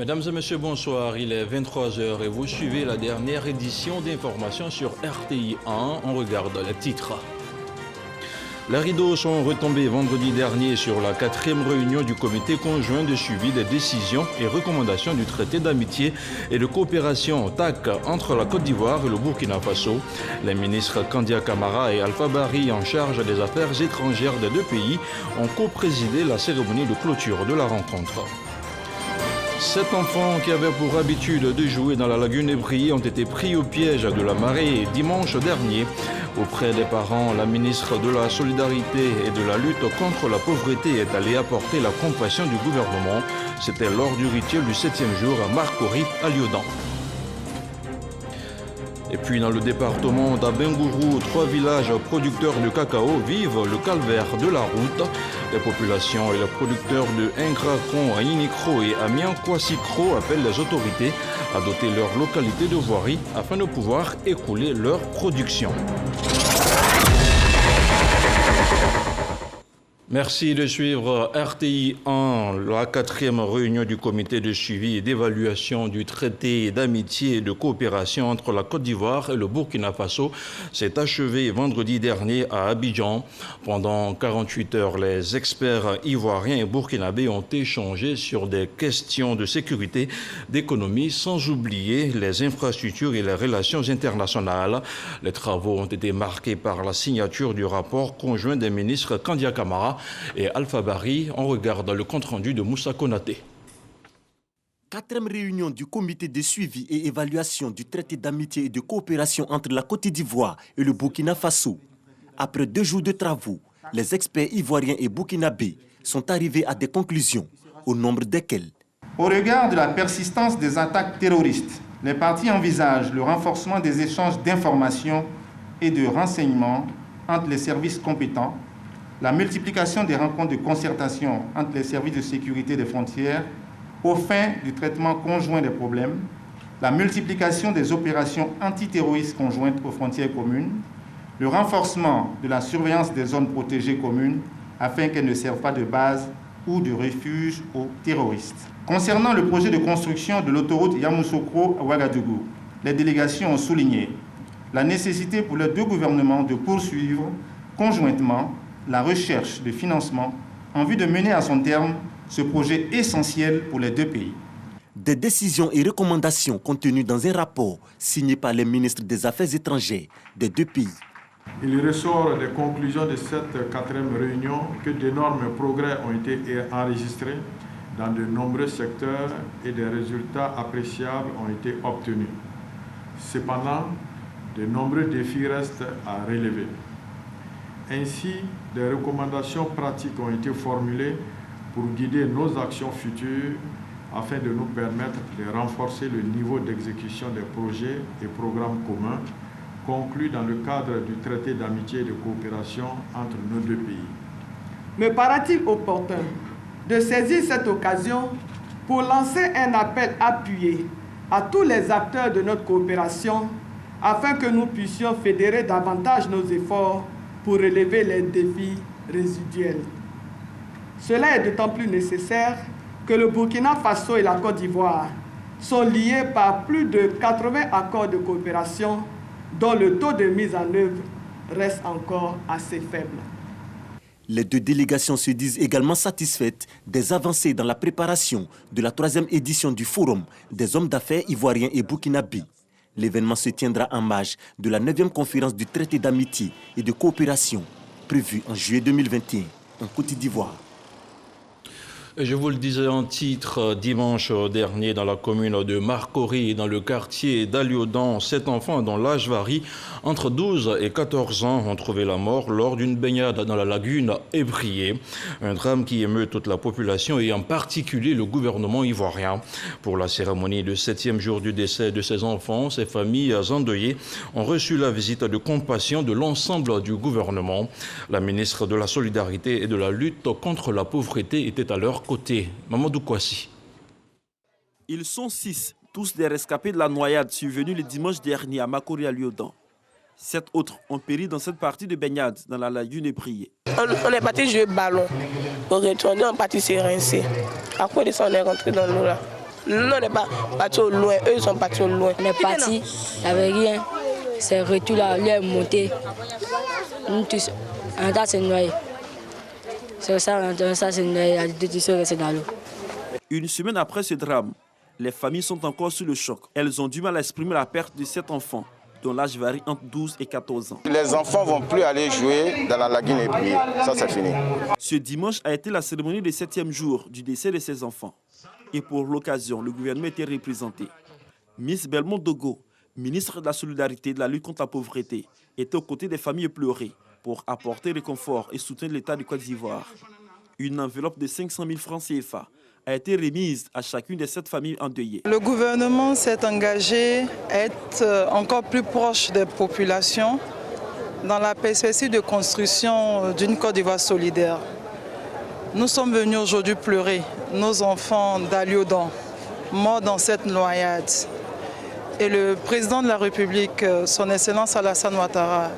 Mesdames et messieurs, bonsoir. Il est 23 h et vous suivez la dernière édition d'informations sur RTI 1. On regarde les titres. Les rideaux sont retombés vendredi dernier sur la 4e réunion du comité conjoint de suivi des décisions et recommandations du traité d'amitié et de coopération TAC entre la Côte d'Ivoire et le Burkina Faso. Les ministres Kandia Camara et Alpha Barry en charge des affaires étrangères des deux pays ont co-présidé la cérémonie de clôture de la rencontre. 7 enfants qui avaient pour habitude de jouer dans la lagune Ébrié ont été pris au piège de la marée dimanche dernier. Auprès des parents, la ministre de la Solidarité et de la lutte contre la pauvreté est allée apporter la compassion du gouvernement. C'était lors du rituel du 7e jour à Marcory, à Lyodan. Et puis dans le département d'Abengourou, 3 villages producteurs de cacao vivent le calvaire de la route. Les populations et les producteurs de Ingrakon, Yinikro et Amiens-Kwassikro appellent les autorités à doter leur localité de voirie afin de pouvoir écouler leur production. Merci de suivre RTI 1, la 4e réunion du comité de suivi et d'évaluation du traité d'amitié et de coopération entre la Côte d'Ivoire et le Burkina Faso s'est achevée vendredi dernier à Abidjan. Pendant 48 heures, les experts ivoiriens et burkinabés ont échangé sur des questions de sécurité, d'économie, sans oublier les infrastructures et les relations internationales. Les travaux ont été marqués par la signature du rapport conjoint des ministres Kandia Camara et Alpha Barry. On regarde le compte-rendu de Moussa Konaté. 4e réunion du comité de suivi et évaluation du traité d'amitié et de coopération entre la Côte d'Ivoire et le Burkina Faso. Après 2 jours de travaux, les experts ivoiriens et burkinabés sont arrivés à des conclusions, au nombre desquelles. Au regard de la persistance des attaques terroristes, les parties envisagent le renforcement des échanges d'informations et de renseignements entre les services compétents, la multiplication des rencontres de concertation entre les services de sécurité des frontières aux fins du traitement conjoint des problèmes, la multiplication des opérations antiterroristes conjointes aux frontières communes, le renforcement de la surveillance des zones protégées communes afin qu'elles ne servent pas de base ou de refuge aux terroristes. Concernant le projet de construction de l'autoroute Yamoussoukro à Ouagadougou, les délégations ont souligné la nécessité pour les 2 gouvernements de poursuivre conjointement la recherche de financement en vue de mener à son terme ce projet essentiel pour les 2 pays. Des décisions et recommandations contenues dans un rapport signé par les ministres des Affaires étrangères des 2 pays. Il ressort des conclusions de cette 4e réunion que d'énormes progrès ont été enregistrés dans de nombreux secteurs et des résultats appréciables ont été obtenus. Cependant, de nombreux défis restent à relever. Ainsi, des recommandations pratiques ont été formulées pour guider nos actions futures afin de nous permettre de renforcer le niveau d'exécution des projets et programmes communs conclus dans le cadre du traité d'amitié et de coopération entre nos 2 pays. Me paraît-il opportun de saisir cette occasion pour lancer un appel appuyé à tous les acteurs de notre coopération afin que nous puissions fédérer davantage nos efforts pour relever les défis résiduels. Cela est d'autant plus nécessaire que le Burkina Faso et la Côte d'Ivoire sont liés par plus de 80 accords de coopération dont le taux de mise en œuvre reste encore assez faible. Les 2 délégations se disent également satisfaites des avancées dans la préparation de la 3e édition du Forum des hommes d'affaires ivoiriens et burkinabés. L'événement se tiendra en marge de la 9e conférence du traité d'amitié et de coopération prévue en juillet 2021 en Côte d'Ivoire. Je vous le disais en titre, dimanche dernier dans la commune de Marcory, dans le quartier d'Aliodan, 7 enfants dont l'âge varie entre 12 et 14 ans ont trouvé la mort lors d'une baignade dans la lagune Ébrié. Un drame qui émeut toute la population et en particulier le gouvernement ivoirien. Pour la cérémonie de 7e jour du décès de ces enfants, ces familles endeuillées ont reçu la visite de compassion de l'ensemble du gouvernement. La ministre de la Solidarité et de la lutte contre la pauvreté était à leur côté. Mamadou Kouassi. Ils sont 6, tous des rescapés de la noyade survenue le dimanche dernier à Marcory à Lyodan. 7 autres ont péri dans cette partie de baignade dans la lagune Ébrié. On est parti jouer ballon. Au retourner, on est parti se rincer. Après, on est rentré dans l'eau là. Nous, on n'est pas partis au loin, eux ils sont partis au loin. On est partis, il n'y avait rien. C'est retour là, l'air est monté. Nous tous, en tas c'est noyé. C'est ça, c'est noyé, il y a deux qui sont restés dans l'eau. Une semaine après ce drame, les familles sont encore sous le choc. Elles ont du mal à exprimer la perte de 7 enfants, dont l'âge varie entre 12 et 14 ans. Les enfants ne vont plus aller jouer dans la lagune et prier. Ça, c'est fini. Ce dimanche a été la cérémonie du 7e jour du décès de ces enfants. Et pour l'occasion, le gouvernement était représenté. Miss Belmont Dogo, ministre de la Solidarité et de la lutte contre la pauvreté, était aux côtés des familles éplorées pour apporter réconfort et soutenir l'État du Côte d'Ivoire. Une enveloppe de 500 000 francs CFA a été remise à chacune des 7 familles endeuillées. Le gouvernement s'est engagé à être encore plus proche des populations dans la perspective de construction d'une Côte d'Ivoire solidaire. Nous sommes venus aujourd'hui pleurer nos enfants d'Aliodan, morts dans cette noyade. Et le président de la République, son Excellence Alassane Ouattara,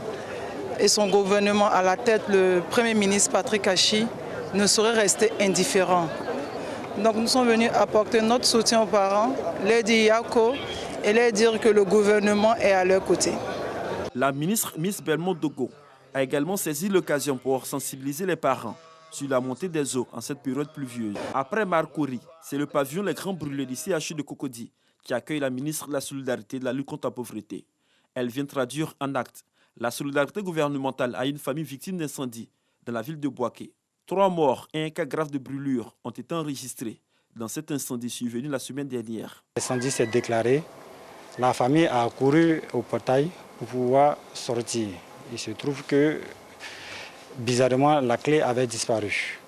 et son gouvernement à la tête, le Premier ministre Patrick Achi, ne sauraient rester indifférents. Donc nous sommes venus apporter notre soutien aux parents, leur dire Yako et leur dire que le gouvernement est à leur côté. La ministre Miss Belmont Dogo a également saisi l'occasion pour sensibiliser les parents sur la montée des eaux en cette période pluvieuse. Après Marcouri, c'est le pavillon Les Grands Brûlés du CHU de Cocody qui accueille la ministre de la Solidarité et de la lutte contre la pauvreté. Elle vient traduire en acte la solidarité gouvernementale à une famille victime d'incendie dans la ville de Boaké. 3 morts et un cas grave de brûlure ont été enregistrés dans cet incendie survenu la semaine dernière. L'incendie s'est déclaré. La famille a couru au portail pour pouvoir sortir. Il se trouve que, bizarrement, la clé avait disparu.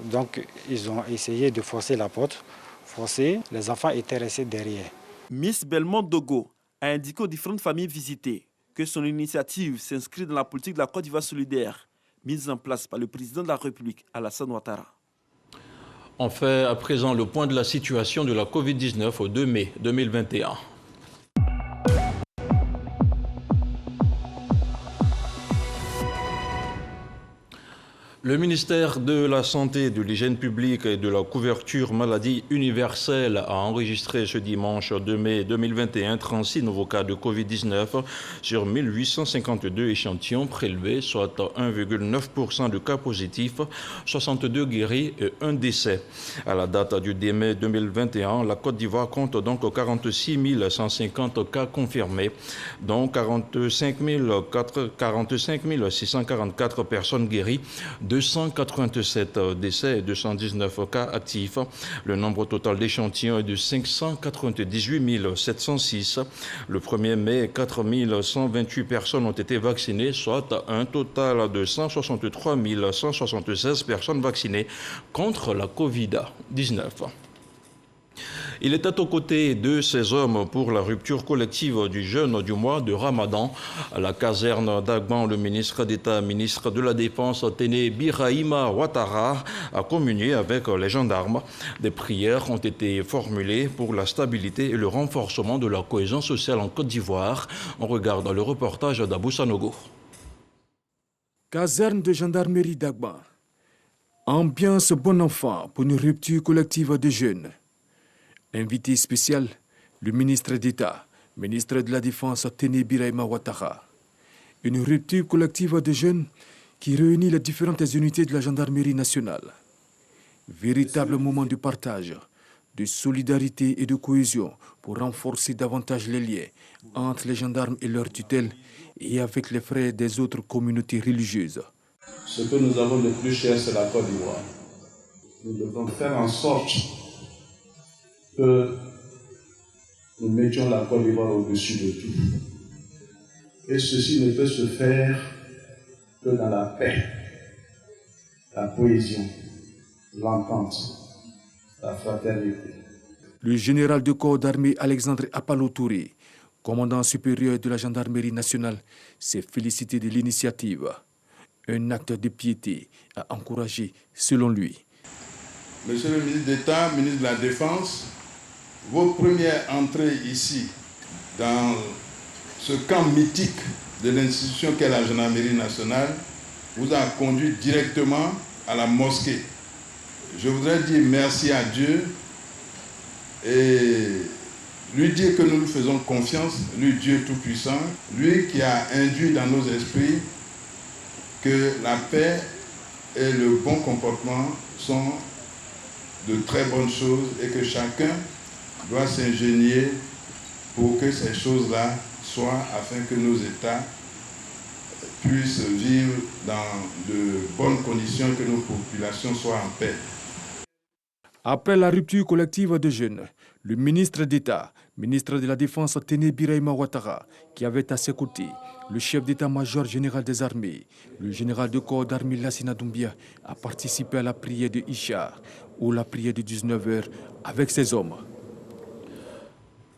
Donc, ils ont essayé de forcer la porte. Forcer, les enfants étaient restés derrière. Miss Belmont Dogo a indiqué aux différentes familles visitées que son initiative s'inscrit dans la politique de la Côte d'Ivoire solidaire mise en place par le président de la République, Alassane Ouattara. On fait à présent le point de la situation de la Covid-19 au 2 mai 2021. Le ministère de la Santé, de l'Hygiène publique et de la couverture maladie universelle a enregistré ce dimanche 2 mai 2021 36 nouveaux cas de Covid-19 sur 1852 échantillons prélevés, soit 1,9% de cas positifs, 62 guéris et 1 décès. À la date du 2 mai 2021, la Côte d'Ivoire compte donc 46 150 cas confirmés, dont 45 644 personnes guéries, 287 décès et 219 cas actifs. Le nombre total d'échantillons est de 598 706. Le 1er mai, 4 128 personnes ont été vaccinées, soit un total de 163 176 personnes vaccinées contre la Covid-19. Il était aux côtés de ces hommes pour la rupture collective du jeûne du mois de Ramadan. À la caserne d'Agban, le ministre d'État, ministre de la Défense, Téné Birahima Ouattara, a communié avec les gendarmes. Des prières ont été formulées pour la stabilité et le renforcement de la cohésion sociale en Côte d'Ivoire. On regarde le reportage d'Abou Sanogo. Caserne de gendarmerie d'Agban. Ambiance bon enfant pour une rupture collective de jeunes. Invité spécial, le ministre d'État, ministre de la Défense Téné Birahima Ouattara. Une rupture collective de jeunes qui réunit les différentes unités de la gendarmerie nationale. Véritable moment de partage, de solidarité et de cohésion pour renforcer davantage les liens entre les gendarmes et leurs tutelles et avec les frères des autres communautés religieuses. Ce que nous avons de plus cher, c'est la Côte d'Ivoire. Nous devons faire en sorte que nous mettions la Côte d'Ivoire au-dessus de tout. Et ceci ne peut se faire que dans la paix, la cohésion, l'entente, la fraternité. Le général de corps d'armée Alexandre Apalo Touré, commandant supérieur de la gendarmerie nationale, s'est félicité de l'initiative. Un acte de piété à encourager, selon lui. Monsieur le ministre d'État, ministre de la Défense, vos premières entrées ici, dans ce camp mythique de l'institution qu'est la gendarmerie nationale, vous a conduit directement à la mosquée. Je voudrais dire merci à Dieu et lui dire que nous lui faisons confiance, lui Dieu Tout-Puissant, lui qui a induit dans nos esprits que la paix et le bon comportement sont de très bonnes choses et que chacun doit s'ingénier pour que ces choses-là soient, afin que nos États puissent vivre dans de bonnes conditions, que nos populations soient en paix. Après la rupture collective des jeunes, le ministre d'État, ministre de la Défense Téné Birahima Ouattara, qui avait à ses côtés le chef d'état-major général des armées, le général de corps d'armée Lassina Doumbia, a participé à la prière de Ishar, ou la prière de 19h, avec ses hommes.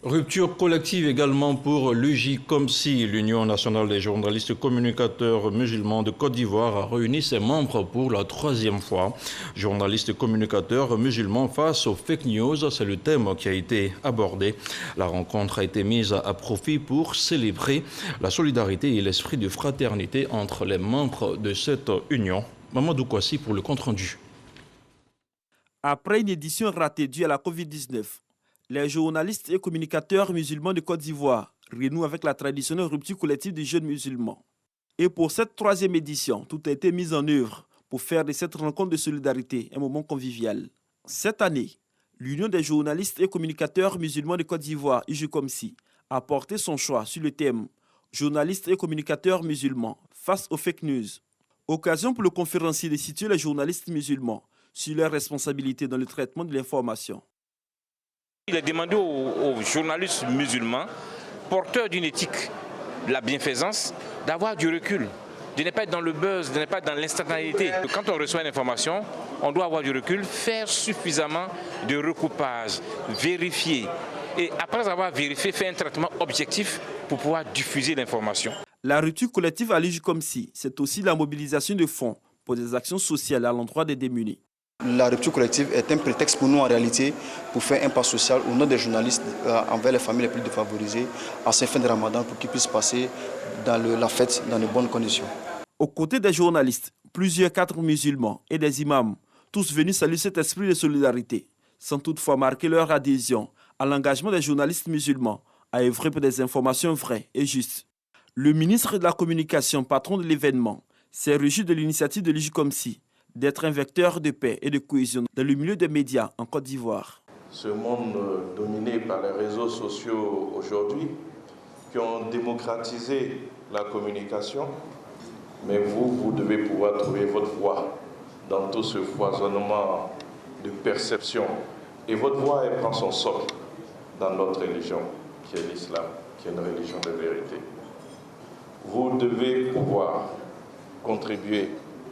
Rupture collective également pour l'UJCOMSI. L'Union nationale des journalistes communicateurs musulmans de Côte d'Ivoire a réuni ses membres pour la 3e fois. Journalistes communicateurs musulmans face aux fake news, c'est le thème qui a été abordé. La rencontre a été mise à profit pour célébrer la solidarité et l'esprit de fraternité entre les membres de cette union. Mamadou Kouassi pour le compte-rendu. Après une édition ratée due à la Covid-19, les journalistes et communicateurs musulmans de Côte d'Ivoire renouent avec la traditionnelle rupture collective des jeunes musulmans. Et pour cette 3e édition, tout a été mis en œuvre pour faire de cette rencontre de solidarité un moment convivial. Cette année, l'Union des journalistes et communicateurs musulmans de Côte d'Ivoire, UJCOMSI, a porté son choix sur le thème « Journalistes et communicateurs musulmans face aux fake news ». Occasion pour le conférencier de situer les journalistes musulmans sur leurs responsabilités dans le traitement de l'information. Il est demandé aux journalistes musulmans, porteurs d'une éthique de la bienfaisance, d'avoir du recul, de ne pas être dans le buzz, de ne pas être dans l'instantanéité. Quand on reçoit une information, on doit avoir du recul, faire suffisamment de recoupage, vérifier. Et après avoir vérifié, faire un traitement objectif pour pouvoir diffuser l'information. La rupture collective à l'UJCOMSI, c'est aussi la mobilisation de fonds pour des actions sociales à l'endroit des démunis. La rupture collective est un prétexte pour nous en réalité pour faire un pas social au nom des journalistes envers les familles les plus défavorisées à cette fin de Ramadan pour qu'ils puissent passer dans la fête dans de bonnes conditions. Aux côtés des journalistes, plusieurs cadres musulmans et des imams, tous venus saluer cet esprit de solidarité, sans toutefois marquer leur adhésion à l'engagement des journalistes musulmans à œuvrer pour des informations vraies et justes. Le ministre de la Communication, patron de l'événement, s'est réjoui de l'initiative de l'UJCOMSI d'être un vecteur de paix et de cohésion dans le milieu des médias en Côte d'Ivoire. Ce monde dominé par les réseaux sociaux aujourd'hui, qui ont démocratisé la communication, mais vous devez pouvoir trouver votre voix dans tout ce foisonnement de perception. Et votre voix, elle prend son socle dans notre religion, qui est l'islam, qui est une religion de vérité. Vous devez pouvoir contribuer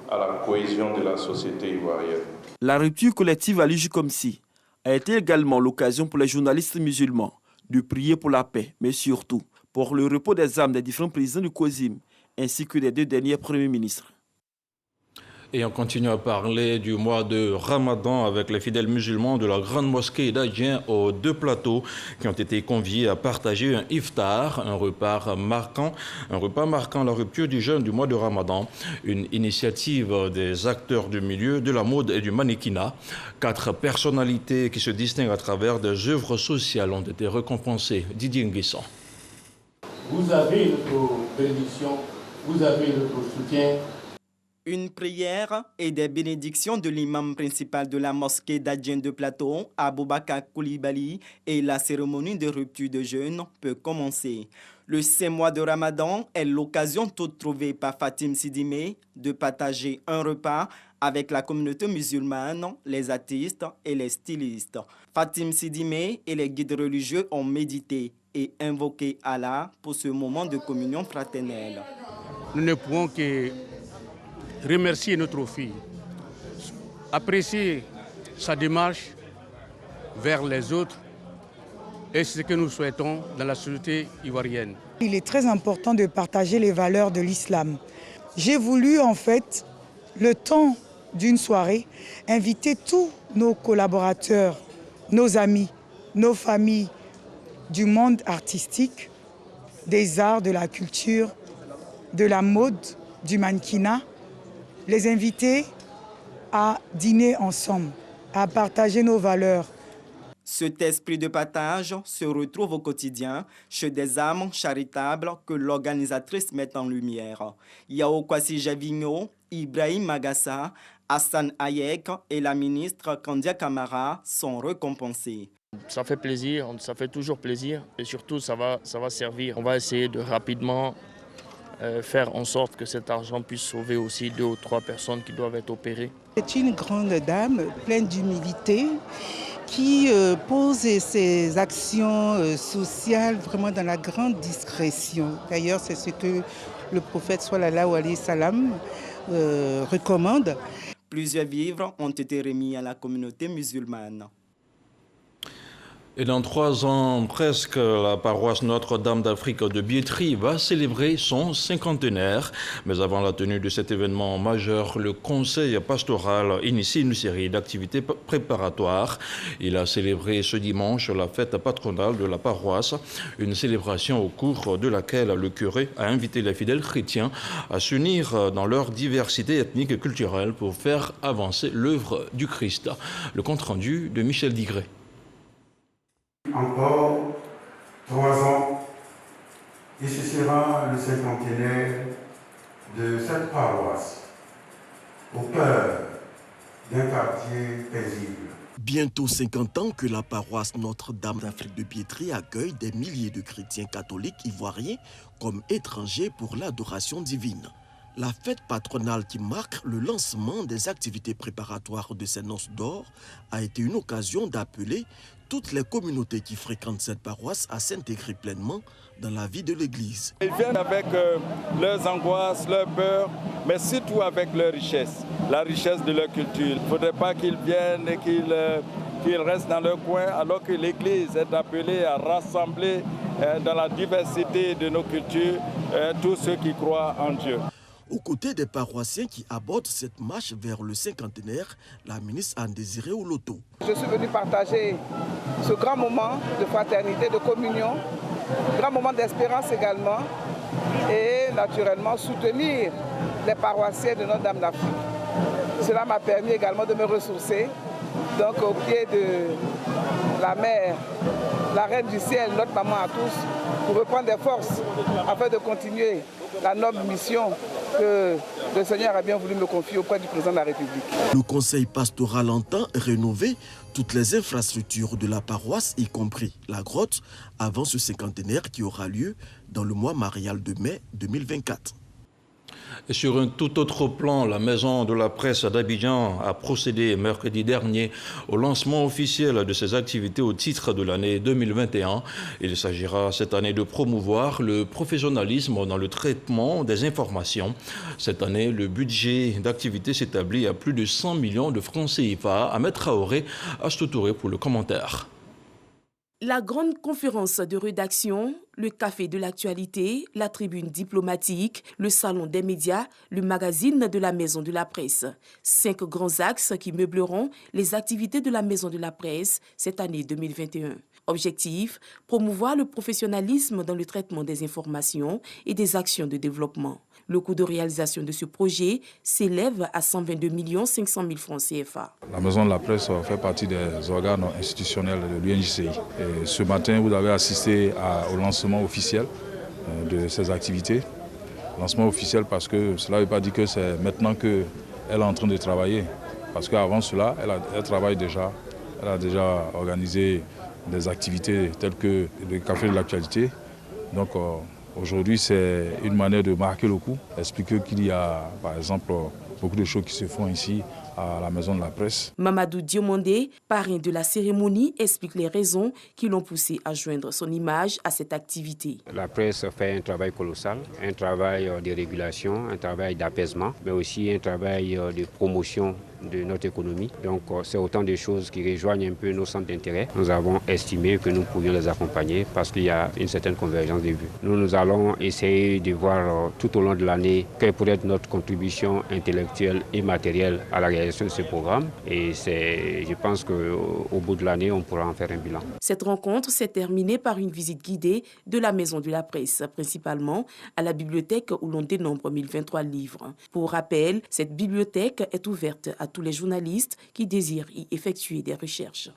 à la cohésion de la société ivoirienne. La rupture collective à l'UJCOMSI a été également l'occasion pour les journalistes musulmans de prier pour la paix, mais surtout pour le repos des âmes des différents présidents du COSIM, ainsi que des 2 derniers premiers ministres. Et on continue à parler du mois de Ramadan avec les fidèles musulmans de la grande mosquée d'Adjien aux 2 plateaux qui ont été conviés à partager un iftar, un repas marquant la rupture du jeûne du mois de Ramadan, une initiative des acteurs du milieu de la mode et du mannequinat. 4 personnalités qui se distinguent à travers des œuvres sociales ont été récompensées. Didier Nguesson. Vous avez notre bénédiction, vous avez notre soutien. Une prière et des bénédictions de l'imam principal de la mosquée d'Adjien de Plateau, Aboubakar Koulibaly, et la cérémonie de rupture de jeûne peut commencer. Le 5 mois de Ramadan est l'occasion toute trouvée par Fatim Sidimé de partager un repas avec la communauté musulmane, les artistes et les stylistes. Fatim Sidimé et les guides religieux ont médité et invoqué Allah pour ce moment de communion fraternelle. Nous ne pouvons que remercier notre fille, apprécier sa démarche vers les autres et c'est ce que nous souhaitons dans la société ivoirienne. Il est très important de partager les valeurs de l'islam. J'ai voulu en fait, le temps d'une soirée, inviter tous nos collaborateurs, nos amis, nos familles du monde artistique, des arts, de la culture, de la mode, du mannequinat, les inviter à dîner ensemble, à partager nos valeurs. Cet esprit de partage se retrouve au quotidien chez des âmes charitables que l'organisatrice met en lumière. Yao Kwasi Javigno, Ibrahim Magassa, Hassan Hayek et la ministre Kandia Kamara sont récompensés. Ça fait plaisir, ça fait toujours plaisir et surtout ça va servir. On va essayer de rapidement faire en sorte que cet argent puisse sauver aussi 2 ou 3 personnes qui doivent être opérées. C'est une grande dame pleine d'humilité qui pose ses actions sociales vraiment dans la grande discrétion. D'ailleurs, c'est ce que le prophète sallallahu alayhi wa sallam recommande. Plusieurs vivres ont été remis à la communauté musulmane. Et dans 3 ans, presque, la paroisse Notre-Dame d'Afrique de Biétry va célébrer son 50e. Mais avant la tenue de cet événement majeur, le conseil pastoral initie une série d'activités préparatoires. Il a célébré ce dimanche la fête patronale de la paroisse, une célébration au cours de laquelle le curé a invité les fidèles chrétiens à s'unir dans leur diversité ethnique et culturelle pour faire avancer l'œuvre du Christ. Le compte-rendu de Michel Digré. Encore 3 ans et ce sera le 50e de cette paroisse au cœur d'un quartier paisible. Bientôt 50 ans que la paroisse Notre-Dame d'Afrique de Biétry accueille des milliers de chrétiens catholiques ivoiriens comme étrangers pour l'adoration divine. La fête patronale qui marque le lancement des activités préparatoires de ces noces d'or a été une occasion d'appeler toutes les communautés qui fréquentent cette paroisse à s'intégrer pleinement dans la vie de l'Église. Ils viennent avec leurs angoisses, leurs peurs, mais surtout avec leur richesse, la richesse de leur culture. Il ne faudrait pas qu'ils viennent et qu'ils restent dans leur coin, alors que l'Église est appelée à rassembler dans la diversité de nos cultures tous ceux qui croient en Dieu. Aux côtés des paroissiens qui abordent cette marche vers le 50e, la ministre Anne-Désirée Oloto. Je suis venu partager ce grand moment de fraternité, de communion, grand moment d'espérance également, et naturellement soutenir les paroissiens de Notre-Dame d'Afrique. Cela m'a permis également de me ressourcer, donc au pied de la mère, la reine du ciel, notre maman à tous, pour reprendre des forces afin de continuer la noble mission que le Seigneur a bien voulu me confier auprès du président de la République. Le conseil pastoral entend rénover toutes les infrastructures de la paroisse, y compris la grotte, avant ce 50e qui aura lieu dans le mois marial de mai 2024. Et sur un tout autre plan, la Maison de la Presse d'Abidjan a procédé mercredi dernier au lancement officiel de ses activités au titre de l'année 2021. Il s'agira cette année de promouvoir le professionnalisme dans le traitement des informations. Cette année, le budget d'activité s'établit à plus de 100 millions de francs CFA. Ahmed Traoré, Astou Touré pour le commentaire. La grande conférence de rédaction, le café de l'actualité, la tribune diplomatique, le salon des médias, le magazine de la Maison de la Presse. 5 grands axes qui meubleront les activités de la Maison de la Presse cette année 2021. Objectif, promouvoir le professionnalisme dans le traitement des informations et des actions de développement. Le coût de réalisation de ce projet s'élève à 122 500 000 francs CFA. La Maison de la Presse fait partie des organes institutionnels de l'UNJCI. Et ce matin, vous avez assisté au lancement officiel de ces activités. Lancement officiel parce que cela ne veut pas dire que c'est maintenant qu'elle est en train de travailler. Parce qu'avant cela, elle travaille déjà. Elle a déjà organisé des activités telles que le café de l'actualité. Donc aujourd'hui, c'est une manière de marquer le coup, expliquer qu'il y a, par exemple, beaucoup de choses qui se font ici à la Maison de la Presse. Mamadou Diomandé, parrain de la cérémonie, explique les raisons qui l'ont poussé à joindre son image à cette activité. La presse fait un travail colossal, un travail de régulation, un travail d'apaisement, mais aussi un travail de promotion de notre économie. Donc c'est autant de choses qui rejoignent un peu nos centres d'intérêt. Nous avons estimé que nous pouvions les accompagner parce qu'il y a une certaine convergence de vues. Nous allons essayer de voir tout au long de l'année quelle pourrait être notre contribution intellectuelle et matérielle à la réalisation de ce programme. Et je pense qu'au bout de l'année, on pourra en faire un bilan. Cette rencontre s'est terminée par une visite guidée de la Maison de la Presse, principalement à la bibliothèque où l'on dénombre 1023 livres. Pour rappel, cette bibliothèque est ouverte à tous les journalistes qui désirent y effectuer des recherches.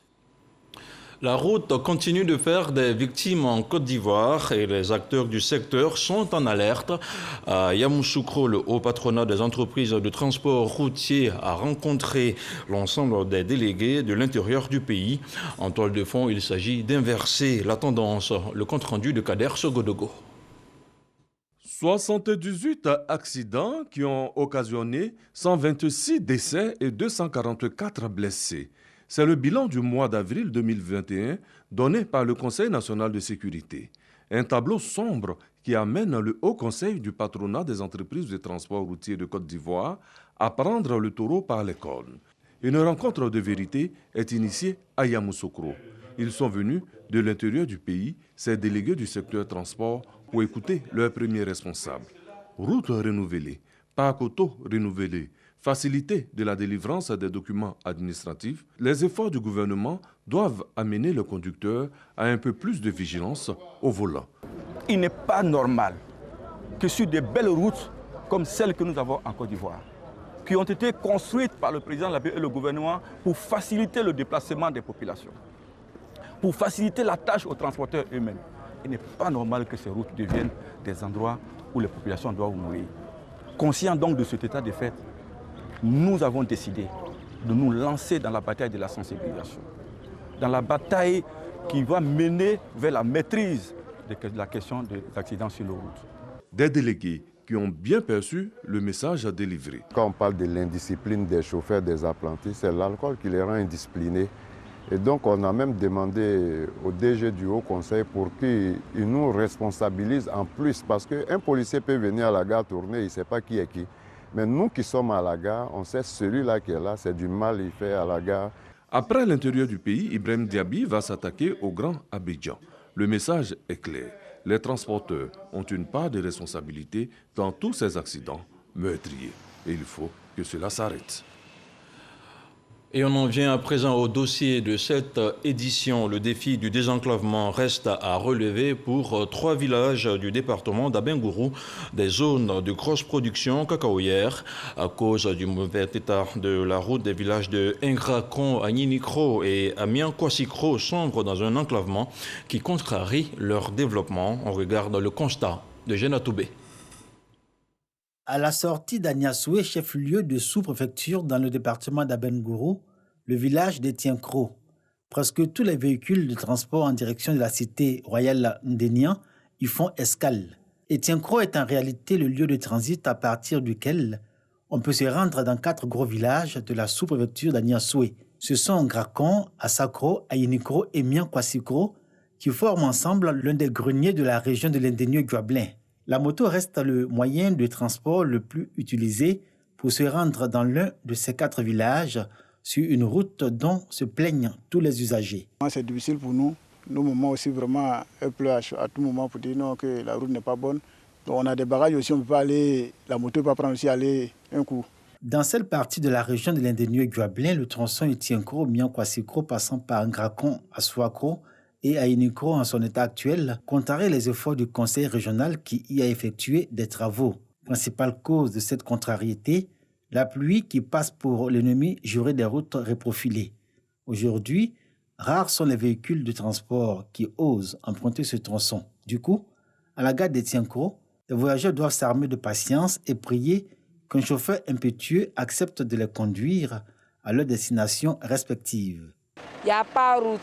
La route continue de faire des victimes en Côte d'Ivoire et les acteurs du secteur sont en alerte. À Yamoussoukro, le haut patronat des entreprises de transport routier a rencontré l'ensemble des délégués de l'intérieur du pays. En toile de fond, il s'agit d'inverser la tendance. Le compte-rendu de Kader Sogodogo. 78 accidents qui ont occasionné 126 décès et 244 blessés. C'est le bilan du mois d'avril 2021 donné par le Conseil national de sécurité. Un tableau sombre qui amène le Haut Conseil du patronat des entreprises de transport routier de Côte d'Ivoire à prendre le taureau par les cornes. Une rencontre de vérité est initiée à Yamoussoukro. Ils sont venus de l'intérieur du pays, ces délégués du secteur transport, pour écouter leurs premiers responsables. Route renouvelée, parc auto renouvelé, facilité de la délivrance des documents administratifs, les efforts du gouvernement doivent amener le conducteur à un peu plus de vigilance au volant. Il n'est pas normal que sur des belles routes comme celles que nous avons en Côte d'Ivoire, qui ont été construites par le président de la République et le gouvernement pour faciliter le déplacement des populations, pour faciliter la tâche aux transporteurs eux-mêmes, il n'est pas normal que ces routes deviennent des endroits où les populations doivent mourir. Conscient donc de cet état de fait, nous avons décidé de nous lancer dans la bataille de la sensibilisation, dans la bataille qui va mener vers la maîtrise de la question des accidents sur les routes. Des délégués qui ont bien perçu le message à délivrer. Quand on parle de l'indiscipline des chauffeurs, des apprentis, c'est l'alcool qui les rend indisciplinés. Et donc on a même demandé au DG du Haut Conseil pour qu'il nous responsabilise en plus, parce qu'un policier peut venir à la gare tourner, il ne sait pas qui est qui. Mais nous qui sommes à la gare, on sait celui-là qui est là, c'est du mal il fait à la gare. Après l'intérieur du pays, Ibrahim Diaby va s'attaquer au Grand Abidjan. Le message est clair. Les transporteurs ont une part de responsabilité dans tous ces accidents meurtriers. Et il faut que cela s'arrête. Et on en vient à présent au dossier de cette édition. Le défi du désenclavement reste à relever pour 3 villages du département d'Abengourou, des zones de grosse production cacaoyère. À cause du mauvais état de la route, des villages de Ngrakon, Agninikro et Amiankwasikro sombrent dans un enclavement qui contrarie leur développement. On regarde le constat de Gena Toubé. À la sortie d'Agnasoué, chef-lieu de sous-préfecture dans le département d'Abengourou, le village d'Etienkrô, presque tous les véhicules de transport en direction de la cité royale Ndénian y font escale. Etienkrô est en réalité le lieu de transit à partir duquel on peut se rendre dans 4 gros villages de la sous-préfecture d'Agnasoué. Ce sont Ngrakon, Asakro, Ayinikro et Miankwasikro qui forment ensemble l'un des greniers de la région de l'Indénieux-Guablin. La moto reste le moyen de transport le plus utilisé pour se rendre dans l'un de ces 4 villages sur une route dont se plaignent tous les usagers. C'est difficile pour nous. Nos moments aussi vraiment pleut à tout moment pour dire non, que la route n'est pas bonne. Donc on a des barrages aussi, on ne peut pas aller, la moto ne peut pas prendre aussi aller un coup. Dans cette partie de la région de l'Indénieux-Guablin, le tronçon Etienkrô, Miankwasikro passant par Ngrakon, Aswakro et Ayinikro en son état actuel, contrarie les efforts du conseil régional qui y a effectué des travaux. Principale cause de cette contrariété, la pluie qui passe pour l'ennemi juré des routes reprofilées. Aujourd'hui, rares sont les véhicules de transport qui osent emprunter ce tronçon. Du coup, à la gare d'Etienkrô, les voyageurs doivent s'armer de patience et prier qu'un chauffeur impétueux accepte de les conduire à leur destination respective. Il n'y a pas route.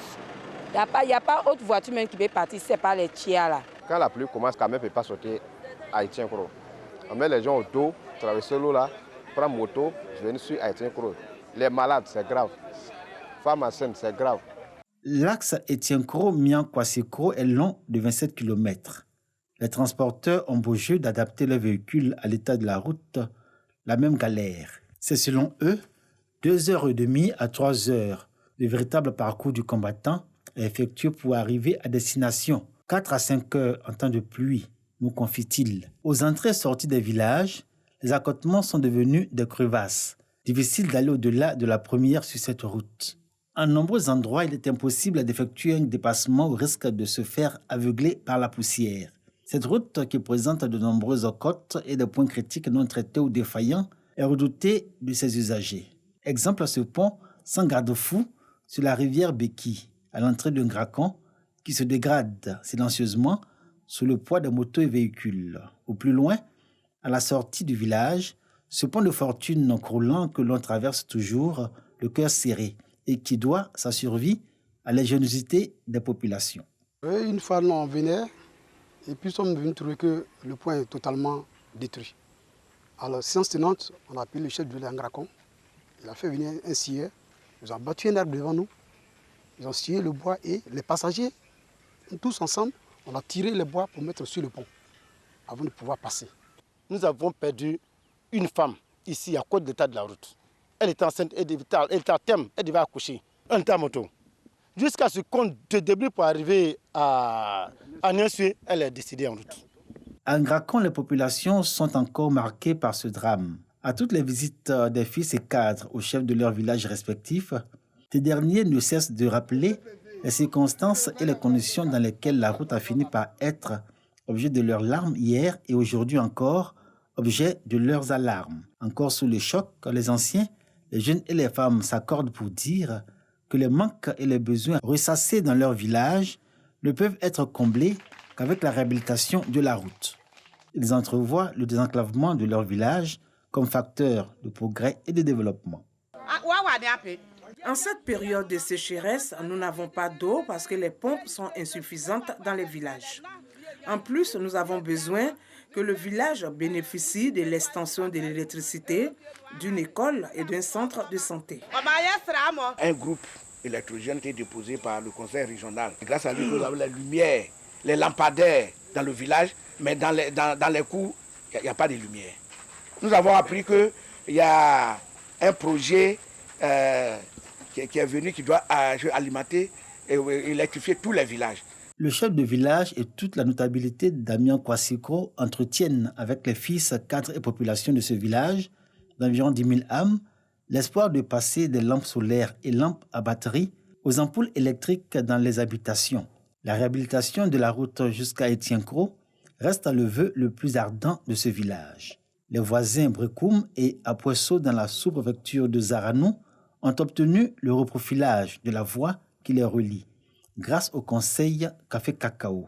Il n'y a pas autre voiture même qui peut partir, c'est pas les tiers là. Quand la pluie commence, quand même, ne peut pas sortir à Etienkrô. On met les gens au dos, traverser l'eau là, prendre moto, venir sur Etienkrô. Les malades, c'est grave. Femmes enceintes, c'est grave. L'axe Etienkrô-Miankwasikro est long de 27 km. Les transporteurs ont beau jeu d'adapter leurs véhicules à l'état de la route, la même galère. C'est selon eux 2h30 à 3h, le véritable parcours du combattant est effectué pour arriver à destination. 4 à 5 heures en temps de pluie, nous confie-t-il. Aux entrées et sorties des villages, les accotements sont devenus des crevasses. Difficile d'aller au-delà de la première sur cette route. En nombreux endroits, il est impossible d'effectuer un dépassement au risque de se faire aveugler par la poussière. Cette route, qui présente de nombreuses côtes et des points critiques non traités ou défaillants, est redoutée de ses usagers. Exemple, ce pont sans garde-fou sur la rivière Beki. à l'entrée d'un Ngrakon qui se dégrade silencieusement sous le poids de motos et véhicules. Au plus loin, à la sortie du village, ce pont de fortune croulant que l'on traverse toujours, le cœur serré, et qui doit sa survie à l'ingéniosité des populations. Une fois, nous, on venait, et puis nous sommes venus trouver que le pont est totalement détruit. Alors, séance tenante, on a appelé le chef de l'Angrakon. Il a fait venir un scieur. Ils ont battu un arbre devant nous. Ils ont scié le bois et les passagers, tous ensemble, on a tiré le bois pour mettre sur le pont avant de pouvoir passer. Nous avons perdu une femme ici à cause de l'état de la route. Elle était enceinte, elle était à terme, elle devait accoucher. Elle était à moto. Jusqu'à ce qu'on se débrouille pour arriver à Niensue, elle est décédée en route. À Ngrakon, les populations sont encore marquées par ce drame. À toutes les visites des fils et cadres aux chefs de leurs villages respectifs, ces derniers ne cessent de rappeler les circonstances et les conditions dans lesquelles la route a fini par être objet de leurs larmes hier et aujourd'hui encore objet de leurs alarmes. Encore sous le choc, les anciens, les jeunes et les femmes s'accordent pour dire que les manques et les besoins ressassés dans leur village ne peuvent être comblés qu'avec la réhabilitation de la route. Ils entrevoient le désenclavement de leur village comme facteur de progrès et de développement. En cette période de sécheresse, nous n'avons pas d'eau parce que les pompes sont insuffisantes dans les villages. En plus, nous avons besoin que le village bénéficie de l'extension de l'électricité, d'une école et d'un centre de santé. Un groupe électrogène qui est déposé par le conseil régional. Grâce à lui, nous avons la lumière, les lampadaires dans le village, mais dans les cours, il n'y a pas de lumière. Nous avons appris qu'il y a un projet qui est venu, qui doit alimenter et électrifier tous les villages. Le chef de village et toute la notabilité d'Amiens Kwassikro entretiennent avec les fils, cadres et populations de ce village, d'environ 10 000 âmes, l'espoir de passer des lampes solaires et lampes à batterie aux ampoules électriques dans les habitations. La réhabilitation de la route jusqu'à Etienko reste le vœu le plus ardent de ce village. Les voisins Brekoum et Apoesso dans la sous-préfecture de Zaranou ont obtenu le reprofilage de la voie qui les relie, grâce au conseil Café Cacao,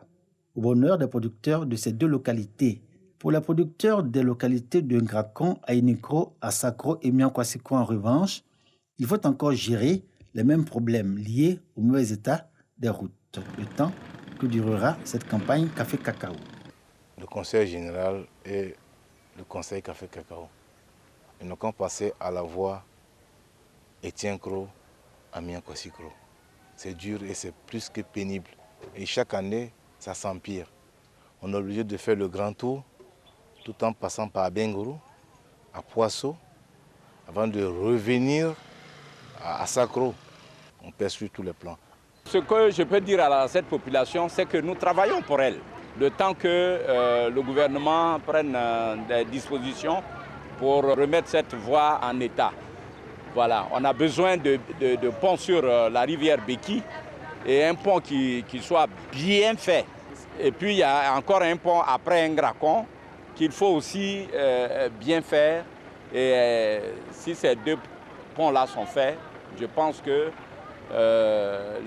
au bonheur des producteurs de ces deux localités. Pour les producteurs des localités de Ngrakon, Ainikro, Asakro et Miankwasiko en revanche, il faut encore gérer les mêmes problèmes liés au mauvais état des routes, le temps que durera cette campagne Café Cacao. Le conseil général et le conseil Café Cacao, ils n'ont qu'à passer à la voie Etienko à Miankwasiko. C'est dur et c'est plus que pénible. Et chaque année, ça s'empire. On est obligé de faire le grand tour, tout en passant par Benguru, à Poisson, avant de revenir à Sakro. On perd sur tous les plans. Ce que je peux dire à cette population, c'est que nous travaillons pour elle. Le temps que le gouvernement prenne des dispositions pour remettre cette voie en état. Voilà, on a besoin de ponts sur la rivière Beki et un pont qui soit bien fait. Et puis il y a encore un pont après Ngrakon qu'il faut aussi bien faire. Et si ces deux ponts-là sont faits, je pense que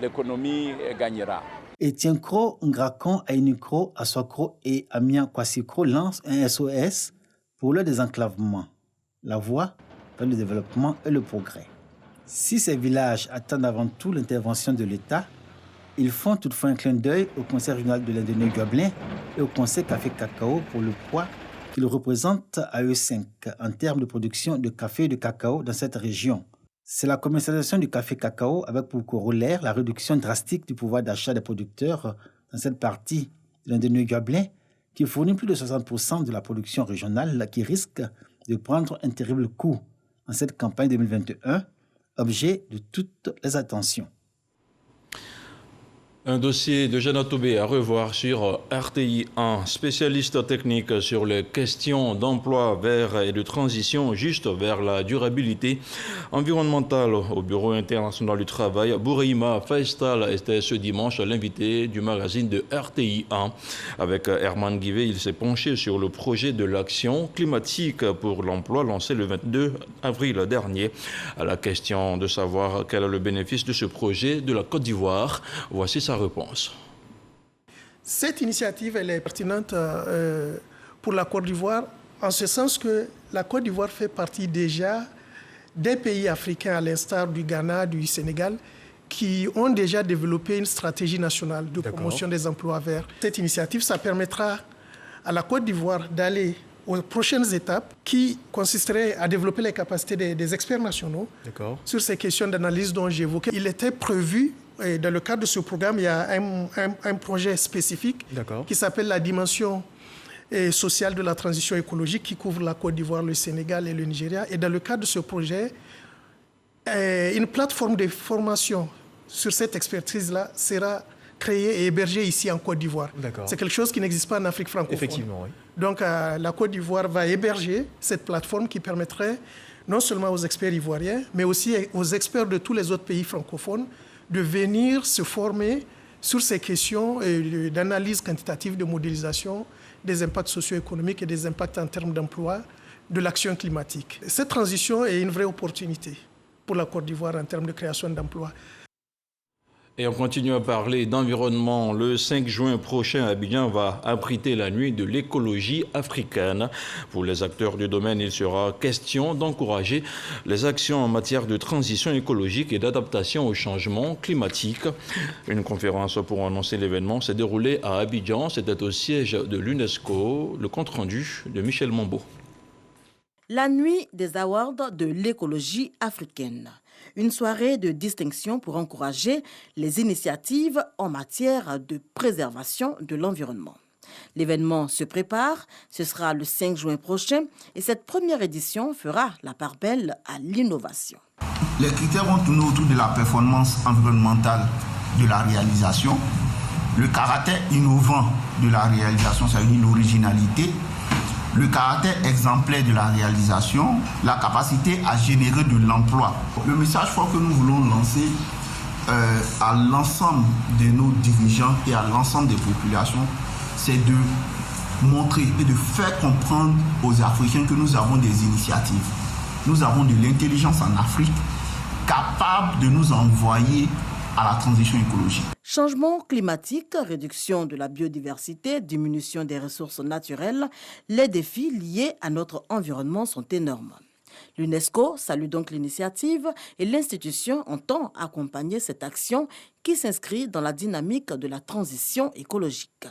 l'économie gagnera. Etienko, Ngrakon, Ainikro, Asokro et Amiens Kwassikro lancent un SOS pour le désenclavement. La voie vers le développement et le progrès. Si ces villages attendent avant tout l'intervention de l'État, ils font toutefois un clin d'œil au Conseil régional de l'Indonésie Dublin et au Conseil Café Cacao pour le poids qu'ils représentent à eux 5 en termes de production de café et de cacao dans cette région. C'est la commercialisation du café cacao avec pour corollaire la réduction drastique du pouvoir d'achat des producteurs dans cette partie de l'Indonésie Dublin qui fournit plus de 60% de la production régionale qui risque de prendre un terrible coup en cette campagne 2021, objet de toutes les attentions. Un dossier de Jeanne Toubé à revoir sur RTI 1, spécialiste technique sur les questions d'emploi vert et de transition juste vers la durabilité environnementale au Bureau international du travail. Bourima Faistal était ce dimanche l'invité du magazine de RTI 1. Avec Herman Guivet, il s'est penché sur le projet de l'action climatique pour l'emploi lancé le 22 avril dernier. À la question de savoir quel est le bénéfice de ce projet de la Côte d'Ivoire, voici sa réponse. Cette initiative elle est pertinente pour la Côte d'Ivoire en ce sens que la Côte d'Ivoire fait partie déjà des pays africains à l'instar du Ghana, du Sénégal qui ont déjà développé une stratégie nationale de promotion des emplois verts. Cette initiative, ça permettra à la Côte d'Ivoire d'aller aux prochaines étapes qui consisteraient à développer les capacités des experts nationaux sur ces questions d'analyse dont j'évoquais. Il était prévu, et dans le cadre de ce programme, il y a un projet spécifique qui s'appelle la dimension sociale de la transition écologique qui couvre la Côte d'Ivoire, le Sénégal et le Nigeria. Et dans le cadre de ce projet, une plateforme de formation sur cette expertise-là sera créée et hébergée ici en Côte d'Ivoire. C'est quelque chose qui n'existe pas en Afrique francophone. Effectivement, oui. Donc la Côte d'Ivoire va héberger cette plateforme qui permettrait non seulement aux experts ivoiriens, mais aussi aux experts de tous les autres pays francophones de venir se former sur ces questions d'analyse quantitative, de modélisation des impacts socio-économiques et des impacts en termes d'emploi de l'action climatique. Cette transition est une vraie opportunité pour la Côte d'Ivoire en termes de création d'emplois. Et on continue à parler d'environnement. Le 5 juin prochain, Abidjan va abriter la nuit de l'écologie africaine. Pour les acteurs du domaine, il sera question d'encourager les actions en matière de transition écologique et d'adaptation au changement climatique. Une conférence pour annoncer l'événement s'est déroulée à Abidjan. C'était au siège de l'UNESCO. Le compte-rendu de Michel Mambo. La nuit des awards de l'écologie africaine. Une soirée de distinction pour encourager les initiatives en matière de préservation de l'environnement. L'événement se prépare, ce sera le 5 juin prochain et cette première édition fera la part belle à l'innovation. Les critères vont tourner autour de la performance environnementale de la réalisation, le caractère innovant de la réalisation, c'est-à-dire l'originalité, le caractère exemplaire de la réalisation, la capacité à générer de l'emploi. Le message fort que nous voulons lancer à l'ensemble de nos dirigeants et à l'ensemble des populations, c'est de montrer et de faire comprendre aux Africains que nous avons des initiatives. Nous avons de l'intelligence en Afrique capable de nous envoyer à la transition écologique. Changement climatique, réduction de la biodiversité, diminution des ressources naturelles, les défis liés à notre environnement sont énormes. L'UNESCO salue donc l'initiative et l'institution entend accompagner cette action qui s'inscrit dans la dynamique de la transition écologique.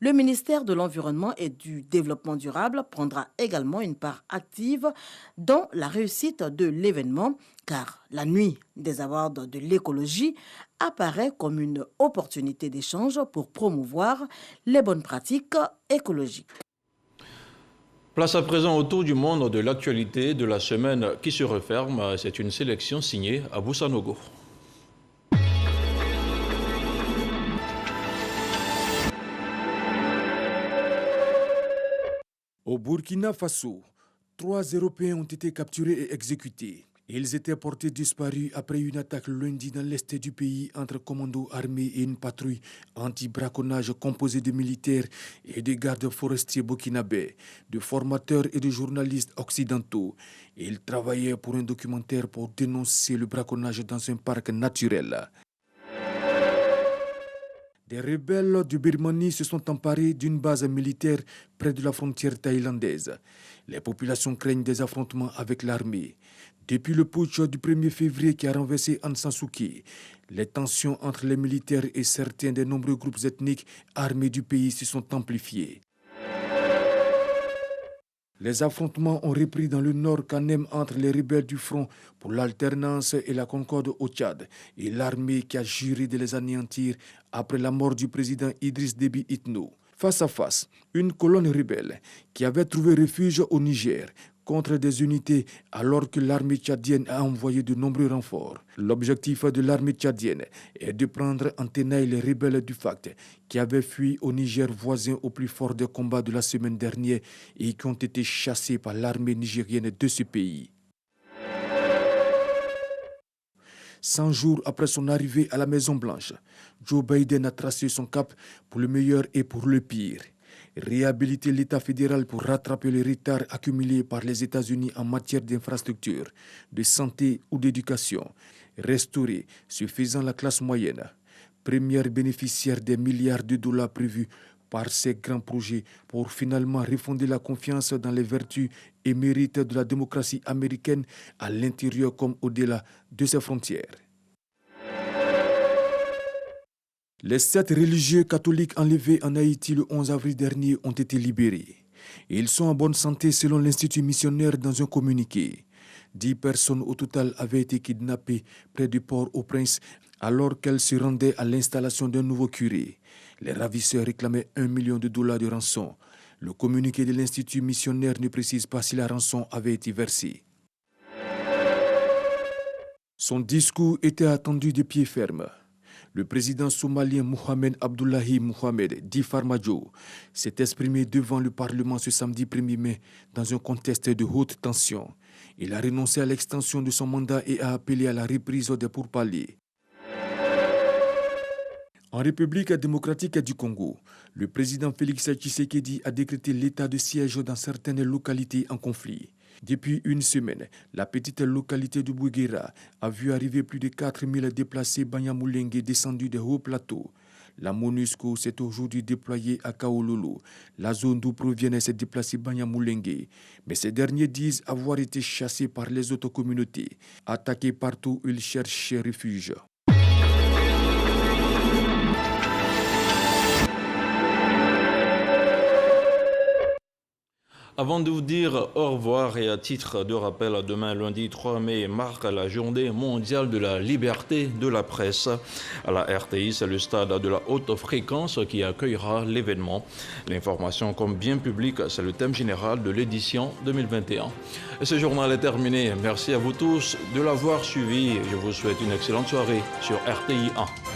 Le ministère de l'Environnement et du Développement durable prendra également une part active dans la réussite de l'événement, car la nuit des awards de l'écologie apparaît comme une opportunité d'échange pour promouvoir les bonnes pratiques écologiques. Place à présent au tour du monde de l'actualité de la semaine qui se referme. C'est une sélection signée Abou Sanogo. Au Burkina Faso, 3 Européens ont été capturés et exécutés. Ils étaient portés disparus après une attaque lundi dans l'est du pays entre commandos armés et une patrouille anti-braconnage composée de militaires et de gardes forestiers burkinabés, de formateurs et de journalistes occidentaux. Ils travaillaient pour un documentaire pour dénoncer le braconnage dans un parc naturel. Des rebelles du Birmanie se sont emparés d'une base militaire près de la frontière thaïlandaise. Les populations craignent des affrontements avec l'armée. Depuis le putsch du 1er février qui a renversé Aung San Suu Kyi, les tensions entre les militaires et certains des nombreux groupes ethniques armés du pays se sont amplifiées. Les affrontements ont repris dans le nord Kanem entre les rebelles du Front pour l'alternance et la concorde au Tchad et l'armée qui a juré de les anéantir après la mort du président Idriss Déby Itno. Face à face, une colonne rebelle qui avait trouvé refuge au Niger contre des unités alors que l'armée tchadienne a envoyé de nombreux renforts. L'objectif de l'armée tchadienne est de prendre en tenaille les rebelles du FACT qui avaient fui au Niger voisin au plus fort des combats de la semaine dernière et qui ont été chassés par l'armée nigérienne de ce pays. 100 jours après son arrivée à la Maison-Blanche, Joe Biden a tracé son cap pour le meilleur et pour le pire. Réhabiliter l'État fédéral pour rattraper les retards accumulés par les États-Unis en matière d'infrastructure, de santé ou d'éducation. Restaurer, ce faisant, la classe moyenne, première bénéficiaire des milliards de dollars prévus par ces grands projets pour finalement refonder la confiance dans les vertus et mérites de la démocratie américaine à l'intérieur comme au-delà de ses frontières. Les 7 religieux catholiques enlevés en Haïti le 11 avril dernier ont été libérés. Ils sont en bonne santé selon l'Institut missionnaire dans un communiqué. 10 personnes au total avaient été kidnappées près du Port-au-Prince alors qu'elles se rendaient à l'installation d'un nouveau curé. Les ravisseurs réclamaient $1 million de rançon. Le communiqué de l'Institut missionnaire ne précise pas si la rançon avait été versée. Son discours était attendu de pied ferme. Le président somalien Mohamed Abdullahi Mohamed, dit Farmajo, s'est exprimé devant le Parlement ce samedi 1er mai dans un contexte de haute tension. Il a renoncé à l'extension de son mandat et a appelé à la reprise des pourparlers. En République démocratique du Congo, le président Félix Tshisekedi a décrété l'état de siège dans certaines localités en conflit. Depuis une semaine, la petite localité de Bouguera a vu arriver plus de 4000 déplacés Banyamulenge descendus des hauts plateaux. La MONUSCO s'est aujourd'hui déployée à Kaololo, la zone d'où proviennent ces déplacés Banyamulenge. Mais ces derniers disent avoir été chassés par les autres communautés, attaqués partout où ils cherchent refuge. Avant de vous dire au revoir et à titre de rappel, demain lundi 3 mai marque la journée mondiale de la liberté de la presse. À la RTI, c'est le stade de la haute fréquence qui accueillera l'événement. L'information comme bien public, c'est le thème général de l'édition 2021. Et ce journal est terminé. Merci à vous tous de l'avoir suivi. Je vous souhaite une excellente soirée sur RTI 1.